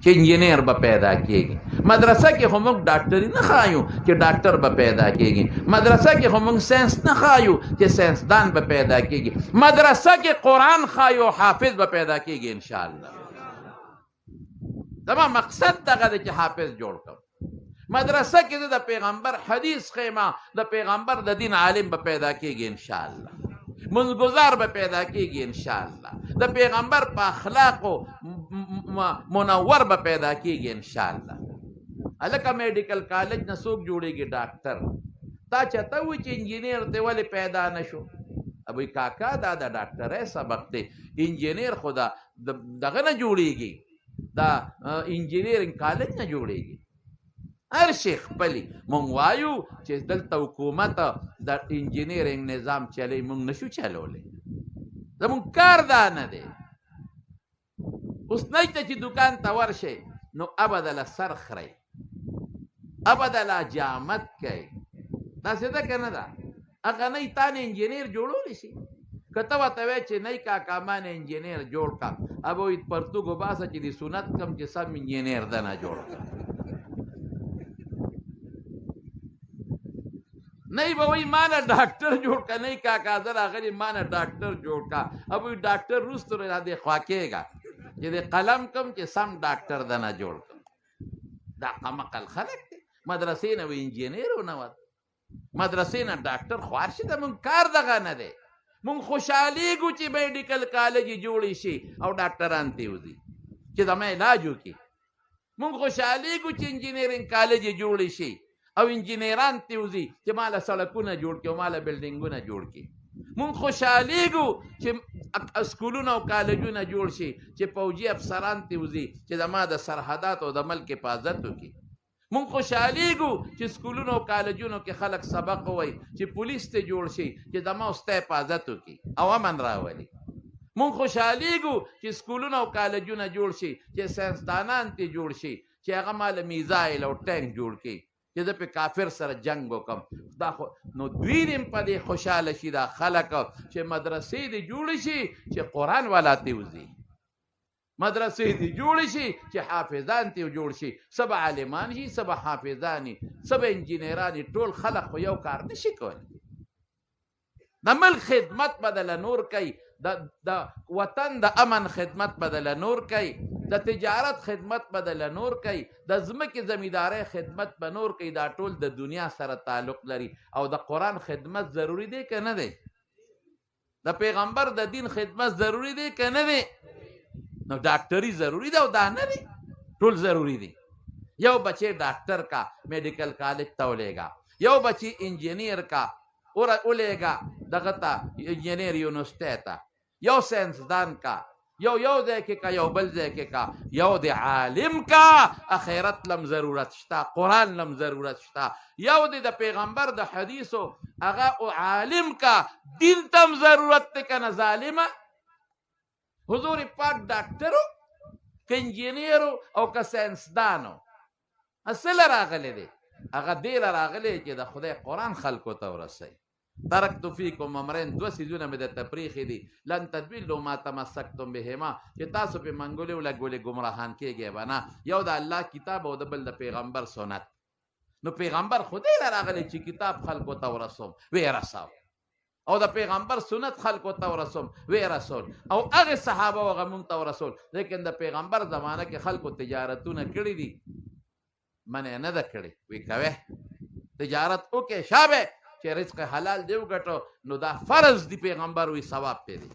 چې انجینیر به پیدا کېږي. مدرسه کې خو موږ ډاکټري نه ښایو چې ډاکټر به پیدا کېږي. مدرسه کې خو موږ ساینس نه ښایو چې ساینسدان به پیدا کېږي. مدرسه کې قرآن ښایو حافظ به پیدا کېږي انشاءالله. زما مقصد دغه دی چې حافظ جوړ کړم. مدرسه کې زه د پیغمبر حدیث ښیمه، د پیغمبر د دین عالم به پیدا کېږي انشاءالله. منځګزار به پیدا کېږي انشاءالله. د پیغمبر په اخلاقو منور به پیدا کېږي انشاءالله. هلکه میډیکل کالج نه څوک جوړېږي ډاکټر. تا چاته وایي چې انجینیر دی ولې پیدا نه شو؟ ابوی کاکا دا د ډاکټرۍ سبق دی. انجینیر خو دغه نه جوړېږي، دا انجینیرینګ کالج نه جوړېږي. هر شي خپلې. مونږ وایو چې دلته حکومت د انجینیرینګ نظام چلی، مونږ نشو چلولی. زمونږ کار دا نه دی. اوس نشته چې دکان ته ورشئ نو ابدله سر خورئ، ابدله جامت کوئ. داسې ده که نه ده؟ هغه نه تا نه انجینیر جوړولی شي. که ته ورته وایې چې نه کاکا ما نه انجینیر جوړ کړه، ابه وایي پرتوګ وباسه چې د سنت کم چې سم انجینیر ده نه جوړ کړه. نه به وایي ما نه ډاکټر جوړ کړه، نه کاکا زه راغلی ما نه ډاکټر جوړ کړه. ابه وایي ډاکټر وروسته را دې خوا کېږه چې د قلم کم چې سم ډاکټر ده نه جوړ کړه. دا قمقل خلک دی. مدرسې نه وي انجینیر ونوت، مدرسې نه ډاکټر خوار شي. د مونږ کار دغه نه دی. مونږ خوشحالېږو چې میډیکل کالج جوړې شي او ډاکټران ترې وځي چې زما علاج وکړي. مونږ خوشحالېږو چې انجینیرینګ کالج جوړې شي او انجینیران ترې وځي چې ماله سړکونه جوړ کړي او ماله بلډینګونه جوړ کړي. مونږ خوشحالېږو چې اسکولونه او کالجونه جوړ شي چې پوځي افسران ترې وځي چې زما د سرحداتو او د ملک حفاظت وکړي. مونږ خوشحالېږو چې سکولونو او کالجونو کې خلک سبق ووایي چې پولیس ته جوړ شي چې زما او ستا حفاظت وکړي او امن راولي. مونږ خوشحالېږو چې سکولونه او کالجونه جوړ شي چې ساینسدانان ته جوړ شي چې هغه ماله میزایل او ټینک جوړ کړي چې زه په کافر سره جنګ وکړم. دا خو نو دوی دې په دې خوشحاله شي دا خلک چې مدرسې دې جوړې شي چې قرآن والا ته وځي، مدرسې دې جوړې شي چې حافظان ته جوړ شي. څه به عالمان شي، څه به حافظان شي، څه به انجینران شي. ټول خلک خو یو کار نه شي کولی. د ملک خدمت بدله نور کوي، د وطن د امن خدمت بدله نور کوي، د تجارت خدمت بدله نور کوي، د ځمکې زمیندارۍ خدمت به نور کوي. دا ټول د دنیا سره تعلق لري او د قرآن خدمت ضروري دی که نه دی؟ د پیغمبر د دین خدمت ضروري دی که نه دی؟ نو ډاکټري ضروري ده او دا نه دی؟ ټول ضروري دي. یو بچی ډاکټر کا میډیکل کالج ته ولېږه، یو بچی انجینیر کا ولېږه دغه ته انجینیر یونیورسټۍ ته، یو ساینسدان کا، یو ځای کې کا، یو بل ځای کې کا. یو د عالم کا، اخرت لم ضرورت شته، قرآن لم ضرورت شته. یو د پیغمبر د حدیثو هغه عالم کا، دین تم ضرورت دی که نه ظالمه؟ حضور پاک ډاکټرو که انجینیرو او که ساینسدانو اصل راغلی دی، هغه دې له راغلی چې د خدای قرآن خلکو ته ورسوي. ترکت فیکم امرین، دوه څیزونه مې درته پرېښي دي، لن تضلوا ما تمسکتم بهما، چې تاسو پې منګولې ولګولې ګمراهان کېږئ به نه. یو د الله کتاب او د بل د پیغمبر سنت. نو پیغمبر خدای له راغلی چې کتاب خلکو ته ورسوم، ویې رساو، او د پیغمبر سنت خلکو ته ورسوم، ویې رسول، او هغې صحابه هغه مونږ ته ورسول. لیکن د پیغمبر زمانه کې خلکو تجارتونه کړي دي، منع نه ده کړې. وی کوې تجارت وکړې شابه چې رزق حلال دی وګټو، نو دا فرض دی. پیغمبر وی ثواب پې دی.